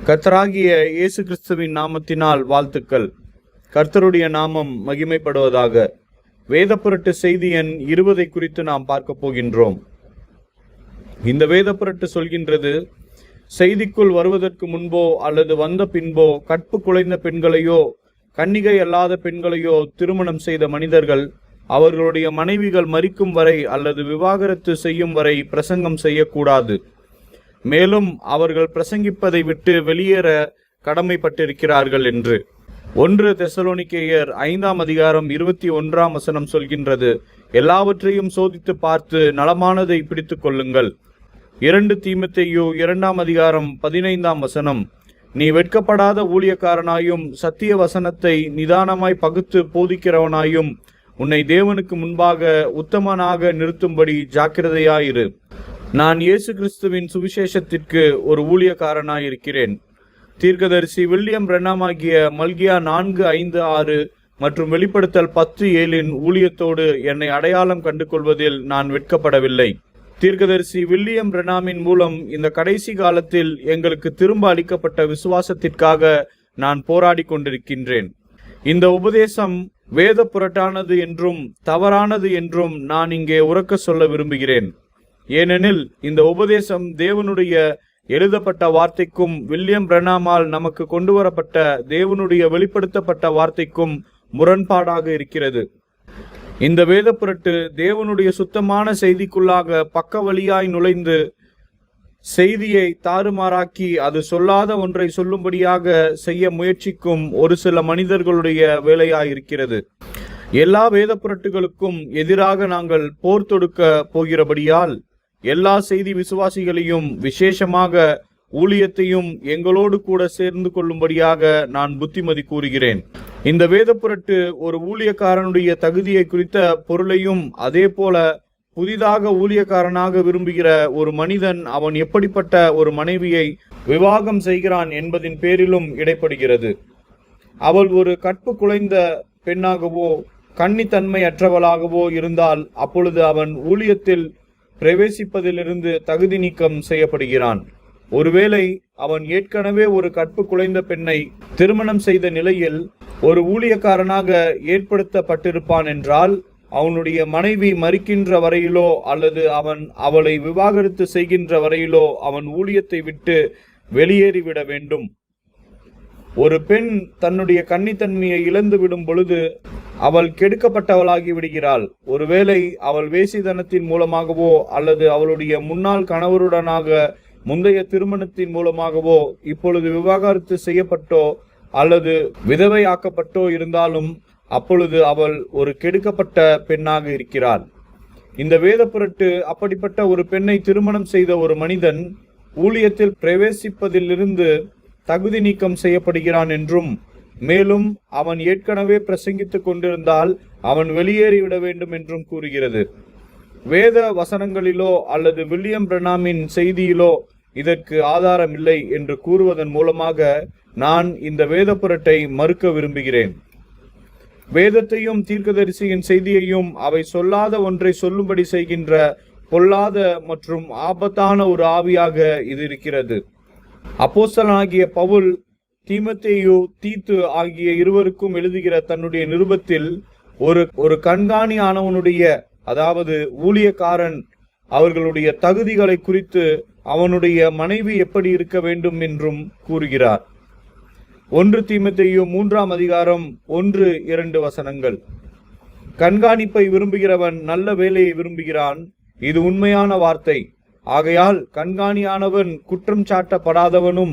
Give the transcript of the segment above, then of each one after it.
கர்த்தராகிய இயேசு கிறிஸ்துவின் நாமத்தினால் வாழ்த்துக்கள். கர்த்தருடைய நாமம் மகிமைப்படுவதாக. வேதப்புரட்டு செய்தி எண் 20 குறித்து நாம் பார்க்க போகின்றோம். இந்த வேதப்புரட்டு சொல்கின்றது, செய்திக்குள் வருவதற்கு முன்போ அல்லது வந்த பின்போ கற்பு குலைந்த பெண்களையோ கன்னிகை அல்லாத பெண்களையோ திருமணம் செய்த மனிதர்கள் அவர்களுடைய மனைவிகள் மரிக்கும் வரை அல்லது விவாகரத்து செய்யும் வரை பிரசங்கம் செய்யக்கூடாது. மேலும் அவர்கள் பிரசங்கிப்பதை விட்டு வெளியேற கடமைப்பட்டிருக்கிறார்கள் என்று 1 தெசலோனிக்கேயர் 5ஆம் அதிகாரம் 21ஆம் வசனம் சொல்கின்றது, எல்லாவற்றையும் சோதித்து பார்த்து நலமானதை பிடித்து கொள்ளுங்கள். 2 தீமோத்தேயு 2ஆம் அதிகாரம் 15ஆம் வசனம், நீ வெட்கப்படாத ஊழியக்காரனாயும் சத்திய வசனத்தை நிதானமாய் பகுத்து போதிக்கிறவனாயும் உன்னை தேவனுக்கு முன்பாக உத்தமனாக நிறுத்தும்படி ஜாக்கிரதையாயிரு. நான் இயேசு கிறிஸ்துவின் சுவிசேஷத்திற்கு ஒரு ஊழியக்காரனாயிருக்கிறேன். தீர்க்கதரிசி வில்லியம் பிரென்ஹாம் ஆகிய மல்கியா 4:5-6 மற்றும் வெளிப்படுத்தல் 10:7 ஊழியத்தோடு என்னை அடையாளம் கண்டு கொள்வதில் நான் வெட்கப்படவில்லை. தீர்க்கதரிசி வில்லியம் பிரென்ஹாமின் மூலம் இந்த கடைசி காலத்தில் எங்களுக்கு திரும்ப அளிக்கப்பட்ட விசுவாசத்திற்காக நான் போராடி கொண்டிருக்கின்றேன். இந்த உபதேசம் வேத புரட்டானது என்றும் தவறானது என்றும் நான் இங்கே உரக்க சொல்ல விரும்புகிறேன். ஏனெனில் இந்த உபதேசம் தேவனுடைய எழுதப்பட்ட வார்த்தைக்கும் வில்லியம் பிரென்ஹாமால் நமக்கு கொண்டு வரப்பட்ட தேவனுடைய வெளிப்படுத்தப்பட்ட வார்த்தைக்கும் முரண்பாடாக இருக்கிறது. இந்த வேதப்புரட்டு தேவனுடைய சுத்தமான செய்திக்குள்ளாக பக்க வழியாய் நுழைந்து செய்தியை தாறுமாறாக்கி அது சொல்லாத ஒன்றை சொல்லும்படியாக செய்ய முயற்சிக்கும் ஒரு சில மனிதர்களுடைய வேலையாயிருக்கிறது. எல்லா வேதப்புரட்டுகளுக்கும் எதிராக நாங்கள் போர் தொடுக்க போகிறபடியால் எல்லா செய்தி விசுவாசிகளையும் விசேஷமாக ஊழியத்தையும் எங்களோடு கூட சேர்ந்து கொள்ளும்படியாக நான் புத்திமதி கூறுகிறேன். இந்த வேதப்புரட்டு ஒரு ஊழியக்காரனுடைய தகுதியை குறித்த பொருளையும் அதே போல புதிதாக ஊழியக்காரனாக விரும்புகிற ஒரு மனிதன் அவன் எப்படிப்பட்ட ஒரு மனைவியை விவாகம் செய்கிறான் என்பதின் பேரிலும் இடைப்படுகிறது. அவள் ஒரு கற்பு குலைந்த பெண்ணாகவோ கன்னித்தன்மை அற்றவளாகவோ இருந்தால் அப்பொழுது அவன் ஊழியத்தில் பிரவேசிப்பதிலிருந்து தகுதி நீக்கம் செய்யப்படுகிறான். ஒருவேளை அவன் ஏற்கனவே ஒரு கற்பு குலைந்த பெண்ணை திருமணம் செய்த நிலையில் ஒரு ஊழியக்காரனாக ஏற்படுத்தப்பட்டிருப்பான் என்றால் அவனுடைய மனைவி மரிக்கின்ற வரையிலோ அல்லது அவன் அவளை விவாகரத்து செய்கின்ற வரையிலோ அவன் ஊழியத்தை விட்டு வெளியேறிவிட வேண்டும். ஒரு பெண் தன்னுடைய கன்னித்தன்மையை இழந்து விடும் பொழுது அவள் கெடுக்கப்பட்டவளாகி விடுகிறாள். ஒருவேளை அவள் வேசித்தனத்தின் மூலமாகவோ அல்லது அவளுடைய முன்னாள் கணவருடனாக முந்தைய திருமணத்தின் மூலமாகவோ இப்பொழுது விவாகரத்து செய்யப்பட்டோ அல்லது விதவை ஆக்கப்பட்டோ இருந்தாலும் அப்பொழுது அவள் ஒரு கெடுக்கப்பட்ட பெண்ணாக இருக்கிறாள். இந்த வேதப்புரட்டு அப்படிப்பட்ட ஒரு பெண்ணை திருமணம் செய்த ஒரு மனிதன் ஊழியத்தில் பிரவேசிப்பதிலிருந்து தகுதி நீக்கம் செய்யப்படுகிறான் என்றும், மேலும் அவன் ஏற்கனவே பிரசங்கித்துக் கொண்டிருந்தால் அவன் வெளியேறிவிட வேண்டும் என்றும் கூறுகிறது. வேத வசனங்களிலோ அல்லது வில்லியம் பிரென்ஹாமின் செய்தியிலோ இதற்கு ஆதாரம் இல்லை என்று கூறுவதன் மூலமாக நான் இந்த வேதப்புரட்டை மறுக்க விரும்புகிறேன். வேதத்தையும் தீர்க்கதரிசியின் செய்தியையும் அவை சொல்லாத ஒன்றை சொல்லும்படி செய்கின்ற பொல்லாத மற்றும் ஆபத்தான ஒரு ஆவியாக இது இருக்கிறது. அப்போஸ்தலனாகிய பவுல் தீமோத்தேயு தீத்து ஆகிய இருவருக்கும் எழுதுகிற தன்னுடைய நிருபத்தில் ஒரு கண்காணி ஆனவனுடைய, அதாவது ஊழியக்காரன், அவர்களுடைய தகுதிகளை குறித்து அவனுடைய மனைவி எப்படி இருக்க வேண்டும் என்றும் கூறுகிறார். 1 தீமோத்தேயு 3ஆம் அதிகாரம் 1-2 வசனங்கள், கண்காணிப்பை விரும்புகிறவன் நல்ல வேலையை விரும்புகிறான், இது உண்மையான வார்த்தை. ஆகையால் கண்காணியானவன் குற்றம் சாட்டப்படாதவனும்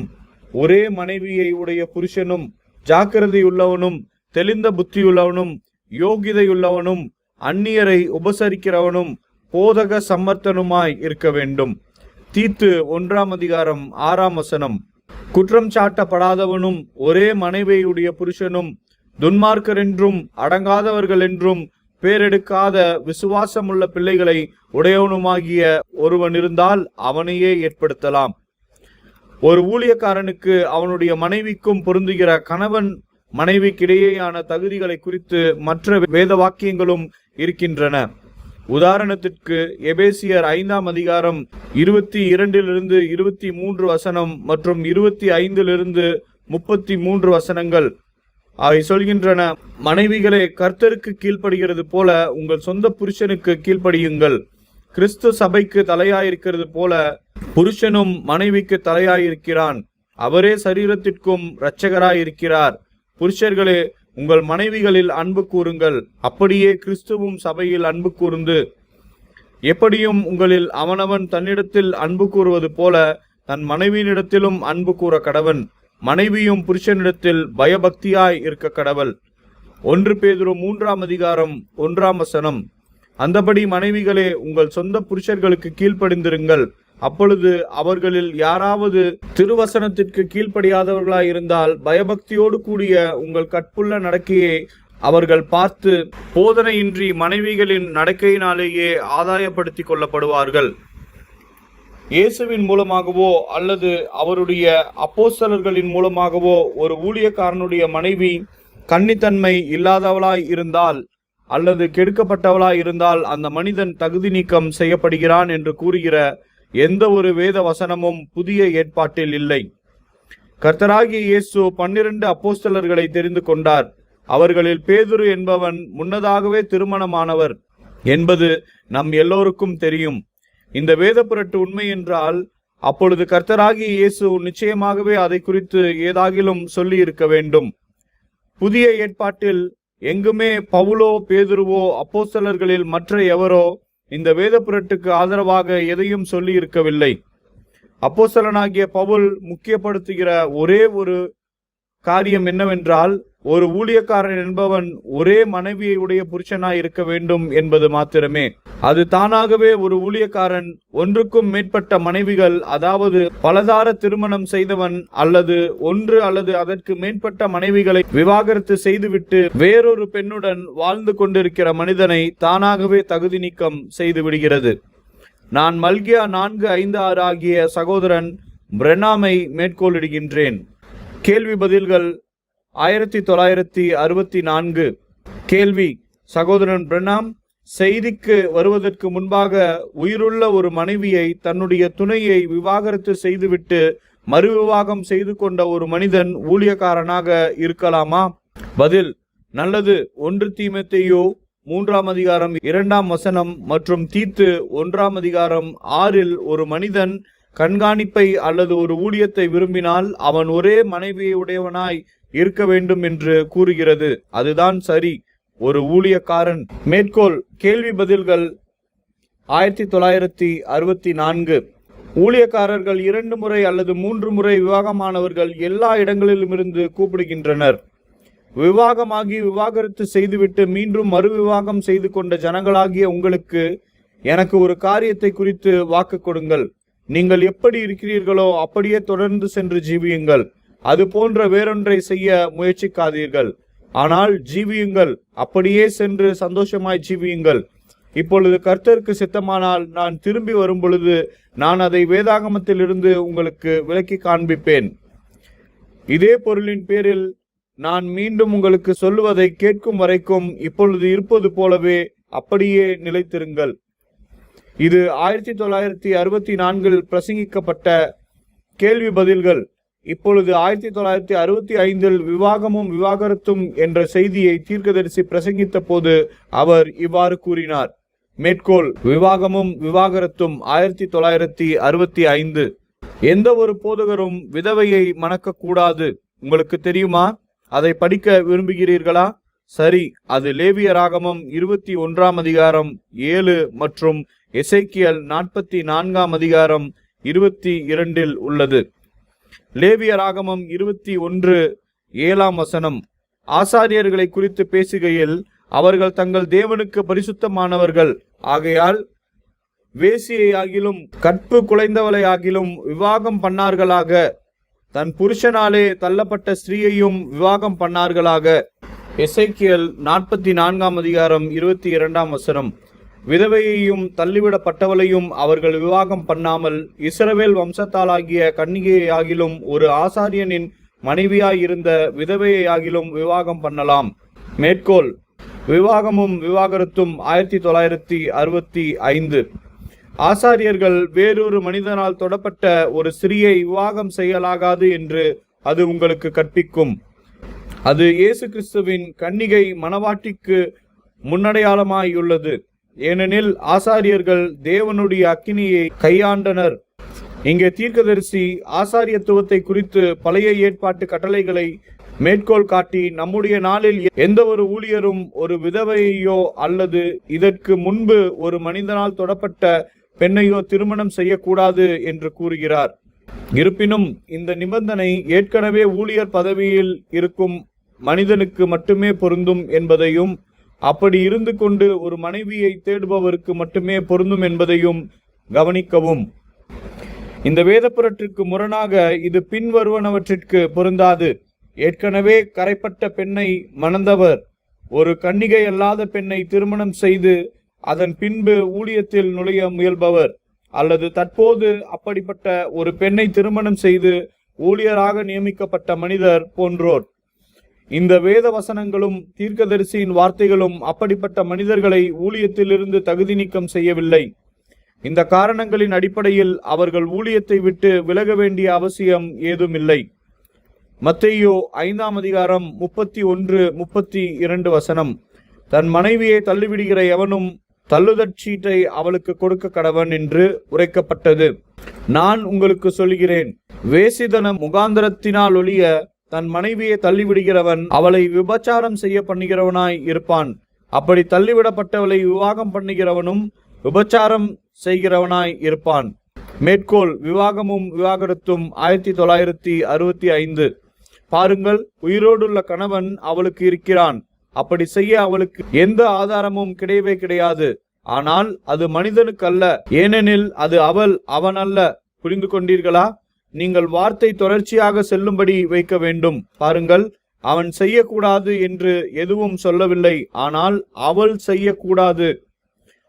ஒரே மனைவியை உடைய புருஷனும் ஜாக்கிரதையுள்ளவனும் தெளிந்த புத்தியுள்ளவனும் யோகிதையுள்ளவனும் அந்நியரை உபசரிக்கிறவனும் போதக சம்மர்த்தனுமாய் இருக்க வேண்டும். தீத்து 1ஆம் அதிகாரம் 6ஆம் வசனம், குற்றம் சாட்டப்படாதவனும் ஒரே மனைவியுடைய புருஷனும் துன்மார்க்கர் என்றும் அடங்காதவர்கள் என்றும் பேரெடுக்காத விசுவாசமுள்ள பிள்ளைகளை உடையவனுமாகிய ஒருவன் இருந்தால் அவனையே ஏற்படுத்தலாம். ஒரு ஊழியக்காரனுக்கு அவனுடைய மனைவிக்கும் பொருந்துகிற கணவன் மனைவிக்கிடையேயான தகுதிகளை குறித்து மற்ற வேத வாக்கியங்களும் இருக்கின்றன. உதாரணத்திற்கு எபேசியர் 5ஆம் அதிகாரம் 22 23 வசனம் மற்றும் 25 33 வசனங்கள் அவை சொல்கின்றன, மனைவிகளே கர்த்தருக்கு கீழ்ப்படுகிறது போல உங்கள் சொந்த புருஷனுக்கு கீழ்ப்படியுங்கள். கிறிஸ்து சபைக்கு தலையாயிருக்கிறது போல புருஷனும் மனைவிக்கு தலையாயிருக்கிறான். அவரே சரீரத்திற்கும் இரட்சகராயிருக்கிறார். புருஷர்களே உங்கள் மனைவிகளில் அன்பு கூறுங்கள், அப்படியே கிறிஸ்துவும் சபையில் அன்பு கூர்ந்து எப்படியும் உங்களில் அவனவன் தன்னிடத்தில் அன்பு கூறுவது போல தன் மனைவியினிடத்திலும் அன்பு கூற கடவன். மனைவியும் புருஷனிடத்தில் பயபக்தியாய் இருக்க கடவள். 1 பேதுரு 3ஆம் அதிகாரம் 1ஆம் வசனம். அந்தபடி மனைவிகளே உங்கள் சொந்த புருஷர்களுக்கு கீழ்ப்படிந்திருங்கள். அப்பொழுது அவர்களில் யாராவது திருவசனத்திற்கு கீழ்ப்படியாதவர்களாய் இருந்தால் பயபக்தியோடு கூடிய உங்கள் கற்புள்ள நடக்கையை அவர்கள் பார்த்து போதனையின்றி மனைவிகளின் நடக்கையினாலேயே ஆதாயப்படுத்திக் கொள்ளப்படுவார்கள். இயேசுவின் மூலமாகவோ அல்லது அவருடைய அப்போஸ்தலர்களின் மூலமாகவோ ஒரு ஊழியக்காரனுடைய மனைவி கன்னித்தன்மை இல்லாதவளாய் இருந்தால் அல்லது கெடுக்கப்பட்டவளாய் இருந்தால் அந்த மனிதன் தகுதி நீக்கம் செய்யப்படுகிறான் என்று கூறுகிற எந்த ஒரு வேத வசனமும் புதிய ஏற்பாட்டில் இல்லை. கர்த்தராகிய இயேசு 12 அப்போஸ்தலர்களை தெரிந்து கொண்டார். அவர்களில் பேதுரு என்பவன் முன்னதாகவே திருமணமானவர் என்பது நம் எல்லோருக்கும் தெரியும். இந்த வேத புரட்டு உண்மை என்றால் அப்பொழுது கர்த்தராகிய இயேசு நிச்சயமாகவே அதை குறித்து ஏதாகிலும் சொல்லி இருக்க வேண்டும். புதிய ஏற்பாட்டில் எங்குமே பவுலோ பேதுருவோ அப்போஸ்தலர்களில் மற்ற எவரோ இந்த வேத புரட்டுக்கு ஆதரவாக எதையும் சொல்லி இருக்கவில்லை. அப்போஸ்தலனாகிய பவுல் முக்கியப்படுத்துகிற ஒரே ஒரு காரியம் என்னவென்றால், ஒரு ஊழியக்காரன் என்பவன் ஒரே மனைவியை உடைய புருஷனாய் இருக்க வேண்டும் என்பது மாத்திரமே. அது தானாகவே ஒரு ஊழியக்காரன் ஒன்றுக்கும் மேற்பட்ட மனைவிகள், அதாவது பலதார திருமணம் செய்தவன் அல்லது ஒன்று அல்லது அதற்கு மேற்பட்ட மனைவிகளை விவாகரத்து செய்துவிட்டு வேறொரு பெண்ணுடன் வாழ்ந்து கொண்டிருக்கிற மனிதனை தானாகவே தகுதி நீக்கம் செய்து விடுகிறது. நான் மல்கியா 4:5-6 ஆகிய சகோதரன் பிரெனாமை மேற்கோளிடுகின்றேன். கேள்வி பதில்கள் 1964. கேள்வி: சகோதரன் பிரெனாம் செய்திக்கு வருவதற்கு முன்பாக உயிருள்ள ஒரு மனைவியை தன்னுடைய துணையை விவாகரத்து செய்துவிட்டு மறுவிவாகம் செய்து கொண்ட ஒரு மனிதன் ஊழியக்காரனாக இருக்கலாமா? பதில்: நல்லது. 1 தீமோத்தேயு 3ஆம் அதிகாரம் 2ஆம் வசனம் மற்றும் தீத்து 1ஆம் அதிகாரம் 6இல் ஒரு மனிதன் கண்காணிப்பை அல்லது ஒரு ஊழியத்தை விரும்பினால் அவன் ஒரே மனைவியை உடையவனாய் இருக்க வேண்டும் என்று கூறுகிறது. அதுதான் சரி. ஒரு ஊழியக்காரன். மேற்கோள்: கேள்வி பதில்கள் 1964. ஊழியக்காரர்கள் 2 முறை அல்லது 3 முறை விவாகமானவர்கள் எல்லா இடங்களிலுமிருந்து கூப்பிடுகின்றனர். விவாகமாகி விவாகரத்து செய்துவிட்டு மீண்டும் மறுவிவாகம் செய்து கொண்ட ஜனங்களாகிய உங்களுக்கு எனக்கு ஒரு காரியத்தை குறித்து வாக்கு கொடுங்கள். நீங்கள் எப்படி இருக்கிறீர்களோ அப்படியே தொடர்ந்து சென்று ஜீவியுங்கள். அது போன்ற வேறொன்றை செய்ய முயற்சிக்காதீர்கள். ஆனால் ஜீவியுங்கள். அப்படியே சென்று சந்தோஷமாய் ஜீவியுங்கள். இப்பொழுது கர்த்தருக்கு சித்தமானால் நான் திரும்பி வரும் பொழுது நான் அதை வேதாகமத்திலிருந்து உங்களுக்கு விளக்கி காண்பிப்பேன். இதே பொருளின் பேரில் நான் மீண்டும் உங்களுக்கு சொல்லுவதை கேட்கும் வரைக்கும் இப்பொழுது இருப்பது போலவே அப்படியே நிலைத்திருங்கள். இது 1964 பிரசங்கிக்கப்பட்ட கேள்வி பதில்கள். இப்பொழுது 1965 விவாகமும் விவாகரத்தும் என்ற செய்தியை தீர்க்கதரிசி பிரசங்கித்த போது அவர் இவ்வாறு கூறினார். மேற்கோள்: விவாகமும் விவாகரத்தும் 1965. எந்த ஒரு போதகரும் விதவையை மணக்க கூடாது. உங்களுக்கு தெரியுமா? அதை படிக்க விரும்புகிறீர்களா? சரி, அது லேவியராகமம் 21ஆம் அதிகாரம் 7 மற்றும் எசேக்கியேல் 44ஆம் அதிகாரம் 22இல் உள்ளது. லேவியராகமம் 21:7 வசனம் ஆசாரியர்களை குறித்து பேசுகையில், அவர்கள் தங்கள் தேவனுக்கு பரிசுத்தமானவர்கள் ஆகையால் வேசியையாகிலும் கற்பு குலைந்தவளையாகிலும் விவாகம் பண்ணார்களாக, தன் புருஷனாலே தள்ளப்பட்ட ஸ்திரீயையும் விவாகம் பண்ணார்களாக. எசேக்கியேல் 44ஆம் அதிகாரம் 22ஆம் வசனம். விதவையையும் தள்ளிவிடப்பட்டவளையும் அவர்கள் விவாகம் பண்ணாமல் இஸ்ரவேல் வம்சத்தாலாகிய கன்னிகையாகிலும் ஒரு ஆசாரியனின் மனைவியாயிருந்த விதவையாகிலும் விவாகம் பண்ணலாம். மேற்கோள்: விவாகமும் விவாகரத்தும் 1965. ஆசாரியர்கள் வேறொரு மனிதனால் தொடப்பட்ட ஒரு ஸ்திரீயை விவாகம் செய்யலாகாது என்று அது உங்களுக்கு கற்பிக்கும். அது இயேசு கிறிஸ்துவின் கன்னிகை மணவாட்டிக்கு முன்னடையாளமாயுள்ளது. ஏனெனில் ஆசாரியர்கள் தேவனுடைய அக்கினியை கையாண்டனர். இங்கே தீர்க்கதரிசி ஆசாரியத்துவத்தை குறித்து பழைய ஏற்பாட்டு கட்டளைகளை மேற்கோள் காட்டி, நம்முடைய நாளில் எந்த ஒரு ஊழியரும் ஒரு விதவையோ அல்லது இதற்கு முன்பு ஒரு மனிதனால் தொடப்பட்ட பெண்ணையோ திருமணம் செய்யக்கூடாது என்று கூறுகிறார். இருப்பினும் இந்த நிபந்தனை ஏற்கனவே ஊழியர் பதவியில் இருக்கும் மனிதனுக்கு மட்டுமே பொருந்தும் என்பதையும், அப்படி இருந்து கொண்டு ஒரு மனைவியை தேடுபவருக்கு மட்டுமே பொருந்தும் என்பதையும் கவனிக்கவும். இந்த வேதப்புரட்டிற்கு முரணாக இது பின்வருவனவற்றிற்கு பொருந்தாது. ஏற்கனவே கரைப்பட்ட பெண்ணை மணந்தவர் ஒரு கன்னிகை அல்லாத பெண்ணை திருமணம் செய்து அதன் பின்பு ஊழியத்தில் நுழைய முயல்பவர், அல்லது தற்போது அப்படிப்பட்ட ஒரு பெண்ணை திருமணம் செய்து ஊழியராக நியமிக்கப்பட்ட மனிதர் போன்றோர். இந்த வேத வசனங்களும் தீர்க்கதரிசியின் வார்த்தைகளும் அப்படிப்பட்ட மனிதர்களை ஊழியத்திலிருந்து தகுதி நீக்கம் செய்யவில்லை. இந்த காரணங்களின் அடிப்படையில் அவர்கள் ஊழியத்தை விட்டு விலக வேண்டிய அவசியம் ஏதுமில்லை. மத்தேயு 5 31-32 தன் மனைவியை தள்ளிவிடுகிற எவனும் தள்ளுதற்சீட்டை அவளுக்கு கொடுக்க கடவன் என்று உரைக்கப்பட்டது. நான் உங்களுக்கு சொல்கிறேன், வேசிதன முகாந்தரத்தினால் ஒழிய தன் மனைவியை தள்ளிவிடுகிறவன் அவளை விபச்சாரம் செய்ய பண்ணுகிறவனாய் இருப்பான். அப்படி தள்ளிவிடப்பட்டவளை விவாகம் பண்ணுகிறவனும் விபச்சாரம் செய்கிறவனாய் இருப்பான். மேற்கோள்: விவாகமும் விவாகரத்தும் 1965. பாருங்கள், உயிரோடுள்ள கணவன் அவளுக்கு இருக்கிறான். அப்படி செய்ய அவளுக்கு எந்த ஆதாரமும் கிடையவே கிடையாது. ஆனால் அது மனிதனுக்கு அல்ல, ஏனெனில் அது அவன் அல்ல. புரிந்து கொண்டீர்களா? நீங்கள் வார்த்தை தொடர்ச்சியாக செல்லும்படி வைக்க வேண்டும். பாருங்கள், அவன் செய்யக்கூடாது என்று எதுவும் சொல்லவில்லை, ஆனால் அவள் செய்யக்கூடாது.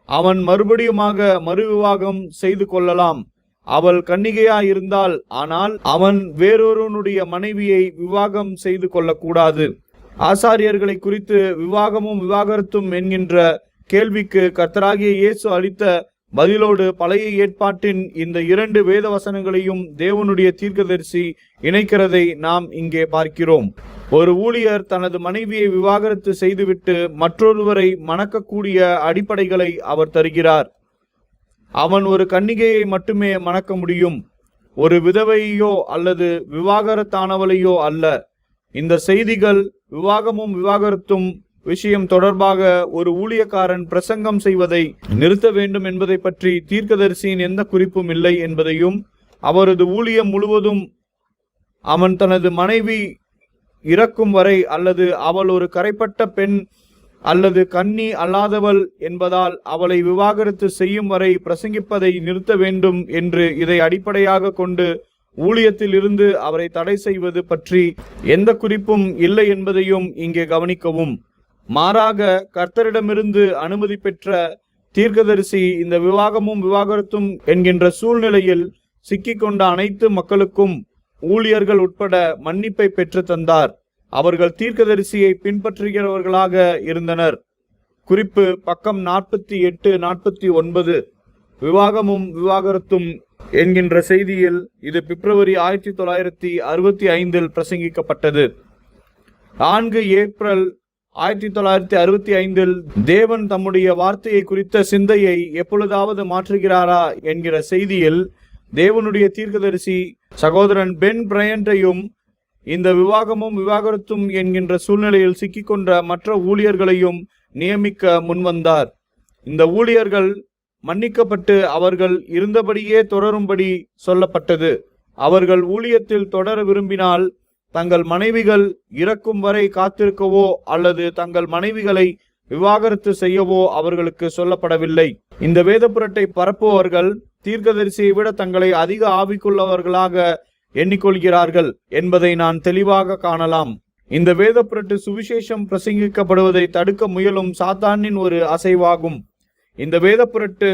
அவன் மறுபடியுமாக மறுவிவாகம் செய்து கொள்ளலாம். அவள் கன்னிகையாயிருந்தாள், ஆனால் அவன் வேறொருவனுடைய மனைவியை விவாகம் செய்து கொள்ளக்கூடாது. ஆசாரியர்களை குறித்து விவாகமும் விவாகரத்தும் என்கின்ற கேள்விக்கு கர்த்தராகிய இயேசு அளித்த பதிலோடு பழைய ஏற்பாட்டின் இந்த 2 வேத வசனங்களையும் தேவனுடைய தீர்க்கதரிசி இணைக்கிறதை நாம் இங்கே பார்க்கிறோம். ஒரு ஊழியர் தனது மனைவியை விவாகரத்து செய்துவிட்டு மற்றொருவரை மணக்கக்கூடிய அடிப்படைகளை அவர் தருகிறார். அவன் ஒரு கன்னிகையை மட்டுமே மணக்க முடியும், ஒரு விதவையோ அல்லது விவாகரத்தானவளையோ அல்ல. இந்த செய்திகள் விவாகமும் விவாகரத்தும் விஷயம் தொடர்பாக ஒரு ஊழியக்காரன் பிரசங்கம் செய்வதை நிறுத்த வேண்டும் என்பதை பற்றி தீர்க்கதரிசியின் எந்த குறிப்பும் இல்லை என்பதையும், அவரது ஊழியம் முழுவதும் அவன் தனது மனைவி இறக்கும் வரை அல்லது அவள் ஒரு கரைப்பட்ட பெண் அல்லது கன்னி அல்லாதவள் என்பதால் அவளை விவாகரத்து செய்யும் வரை பிரசங்கிப்பதை நிறுத்த வேண்டும் என்று இதை அடிப்படையாக கொண்டு ஊழியத்தில் இருந்து அவரை தடை செய்வது பற்றி எந்த குறிப்பும் இல்லை என்பதையும் இங்கே கவனிக்கவும். மாறாக கர்த்தரிடமிருந்து அனுமதி பெற்ற தீர்க்கதரிசி இந்த விவாகமும் விவாகரத்தும் என்கின்ற சூழ்நிலையில் சிக்கிக்கொண்ட அனைத்து மக்களுக்கும் ஊழியர்கள் உட்பட மன்னிப்பை பெற்று தந்தார். அவர்கள் தீர்க்கதரிசியை பின்பற்றுகிறவர்களாக இருந்தனர். குறிப்பு பக்கம் 48-49. விவாகமும் விவாகரத்தும் என்கின்ற செய்தியில் இது பிப்ரவரி 1965 பிரசங்கிக்கப்பட்டது. 4 ஏப்ரல் 1965 தேவன் தம்முடைய வார்த்தையை குறித்த சிந்தையை எப்பொழுதாவது மாற்றுகிறாரா என்கிற செய்தியில் தேவனுடைய தீர்க்கதரிசி சகோதரன் பென் பிரையன்ட்டையும் இந்த விவாகமும் விவாகரத்தும் என்கின்ற சூழ்நிலையில் சிக்கிக்கொண்ட மற்ற ஊழியர்களையும் நியமிக்க முன்வந்தார். இந்த ஊழியர்கள் மன்னிக்கப்பட்டு அவர்கள் இருந்தபடியே தொடரும்படி சொல்லப்பட்டது. அவர்கள் ஊழியத்தில் தொடர விரும்பினால் தங்கள் மனைவிகள் இறக்கும் வரை காத்திருக்கவோ அல்லது தங்கள் மனைவிகளை விவாகரத்து செய்யவோ அவர்களுக்கு சொல்லப்படவில்லை. இந்த வேதப்புரட்டை பரப்புவர்கள் தீர்க்கதரிசியை விட தங்களை அதிக ஆவிக்குள்ளவர்களாக எண்ணிக்கொள்கிறார்கள் என்பதை நான் தெளிவாக காணலாம். இந்த வேதப்புரட்டு சுவிசேஷம் பிரசங்கிக்கப்படுவதை தடுக்க முயலும் சாத்தானின் ஒரு அசைவாகும். இந்த வேதப்புரட்டு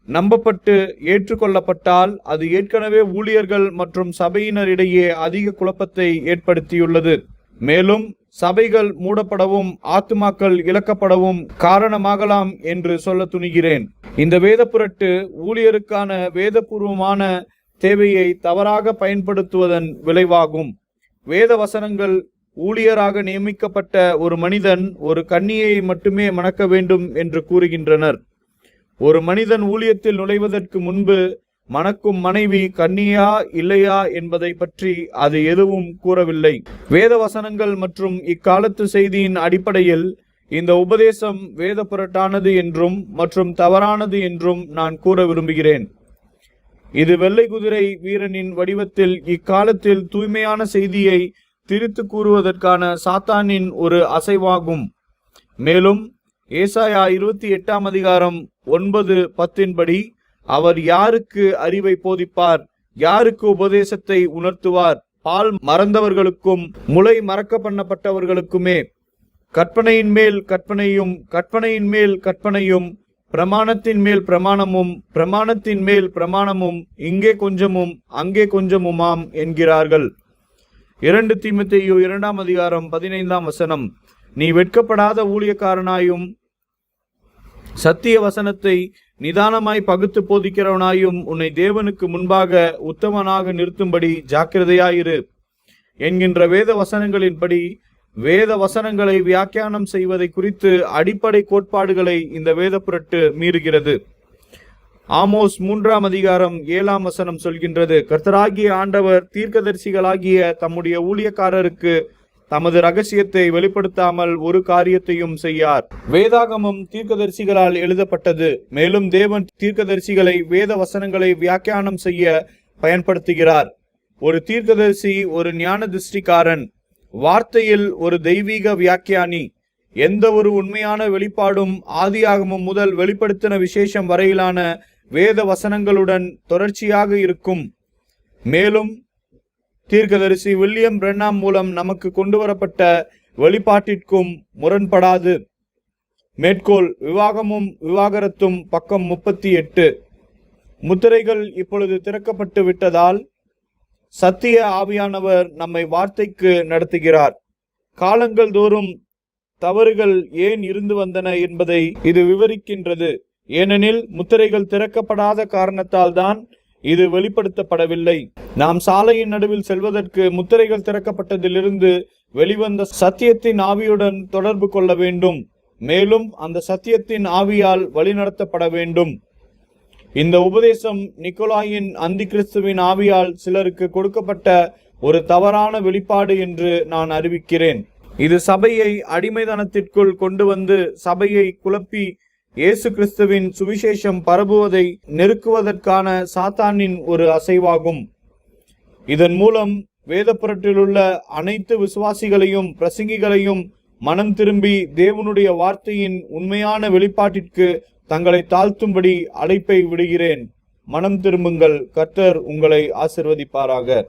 நம்பப்பட்டு ஏற்றுக்கொள்ளப்பட்டால் அது ஏற்கனவே ஊழியர்கள் மற்றும் சபையினரிடையே அதிக குழப்பத்தை ஏற்படுத்தியுள்ளது. மேலும் சபைகள் மூடப்படவும் ஆத்துமாக்கள் இழக்கப்படவும் காரணமாகலாம் என்று சொல்ல துணிகிறேன். இந்த வேத புரட்டு ஊழியருக்கான வேதபூர்வமான தேவையை தவறாக பயன்படுத்துவதன் விளைவாகும். வேத வசனங்கள் ஊழியராக நியமிக்கப்பட்ட ஒரு மனிதன் ஒரு கன்னியை மட்டுமே மணக்க வேண்டும் என்று கூறுகின்றனர். ஒரு மனிதன் ஊழியத்தில் நுழைவதற்கு முன்பு மணக்கும் மனைவி கன்னியா இல்லையா என்பதை பற்றி அது எதுவும் கூறவில்லை. வேத வசனங்கள் மற்றும் இக்காலத்து செய்தியின் அடிப்படையில் இந்த உபதேசம் வேத புரட்டானது என்றும் மற்றும் தவறானது என்றும் நான் கூற விரும்புகிறேன். இது வெள்ளை குதிரை வீரனின் வடிவத்தில் இக்காலத்தில் தூய்மையான செய்தியை திரித்து கூறுவதற்கான சாத்தானின் ஒரு அசைவாகும். மேலும் ஏசாயா 28 அதிகாரம் 9-10 படி அவர் யாருக்கு அறிவை போதிப்பார், யாருக்கு உபதேசத்தை உணர்த்துவார்? பால் மறந்தவர்களுக்கும் முளை மறக்க பண்ணப்பட்டவர்களுக்குமே. கற்பனையின் மேல் கற்பனையும் கற்பனையின் மேல் கற்பனையும் பிரமாணத்தின் மேல் பிரமாணமும் பிரமாணத்தின் மேல் பிரமாணமும் இங்கே கொஞ்சமும் அங்கே கொஞ்சமுமாம் என்கிறார்கள். 2 தீமோத்தேயு 2 அதிகாரம் 15 நீ வெட்கப்படாத ஊழியக்காரனாயும் சத்திய வசனத்தை நிதானமாய் பகுத்து போதிக்கிறவனாயும் உன்னை தேவனுக்கு முன்பாக உத்தமனாக நிறுத்தும்படி ஜாக்கிரதையாயிரு என்கின்ற வேத வசனங்களின்படி வேத வசனங்களை வியாக்கியானம் செய்வதை குறித்து அடிப்படை கோட்பாடுகளை இந்த வேத புரட்டு மீறுகிறது. ஆமோஸ் 3 அதிகாரம் 7 சொல்கின்றது, கர்த்தராகிய ஆண்டவர் தீர்க்கதரிசிகளாகிய தம்முடைய ஊழியக்காரருக்கு தமது ரகசியத்தை வெளிப்படுத்தாமல் ஒரு காரியத்தையும் செய்யார். வேதாகமம் தீர்க்கதரிசிகளால் எழுதப்பட்டது. மேலும் தேவன் தீர்க்கதரிசிகளை வேத வசனங்களை வியாக்கியானம் செய்ய பயன்படுத்துகிறார். ஒரு தீர்க்கதரிசி ஒரு ஞான திருஷ்டிக்காரன், வார்த்தையில் ஒரு தெய்வீக வியாக்கியானி. எந்த ஒரு உண்மையான வெளிப்பாடும் ஆதியாகமம் முதல் வெளிப்படுத்தின விசேஷம் வரையிலான வேத வசனங்களுடன் தொடர்ச்சியாக இருக்கும். மேலும் தீர்க்கதரிசி வில்லியம் பிரென்னாம் மூலம் நமக்கு கொண்டு வரப்பட்ட வெளிப்பாட்டிற்கும் முரண்படாது. மேற்கோள்: விவாகமும் விவாகரத்தும், பக்கம் 38. முத்திரைகள் இப்பொழுது திறக்கப்பட்டு விட்டதால் சத்திய ஆவியானவர் நம்மை வார்த்தைக்கு நடத்துகிறார். காலங்கள் தோறும் தவறுகள் ஏன் இருந்து வந்தன என்பதை இது விவரிக்கின்றது. ஏனெனில் முத்திரைகள் திறக்கப்படாத காரணத்தால் தான் இது வெளிப்படுத்தப்படவில்லை. நாம் சாலையின் நடுவில் செல்வதற்கு முத்திரைகள் திறக்கப்பட்டதிலிருந்து வெளிவந்த சத்தியத்தின் ஆவியுடன் தொடர்பு கொள்ள வேண்டும். மேலும் அந்த சத்தியத்தின் ஆவியால் வழிநடத்தப்பட வேண்டும். இந்த உபதேசம் நிக்கோலாயின் அந்தி கிறிஸ்துவின் ஆவியால் சிலருக்கு கொடுக்கப்பட்ட ஒரு தவறான வெளிப்பாடு என்று நான் அறிவிக்கிறேன். இது சபையை அடிமைதனத்திற்குள் கொண்டு வந்து சபையை குழப்பி இயேசு கிறிஸ்துவின் சுவிசேஷம் பரவுவதை நெருக்குவதற்கான சாத்தானின் ஒரு அசைவாகும். இதன் மூலம் வேத புரட்டிலுள்ள அனைத்து விசுவாசிகளையும் பிரசங்கிகளையும் மனம் திரும்பி தேவனுடைய வார்த்தையின் உண்மையான வெளிப்பாட்டிற்கு தங்களை தாழ்த்தும்படி அழைப்பை விடுகிறேன். மனம் திரும்புங்கள். கர்த்தர் உங்களை ஆசிர்வதிப்பாராக.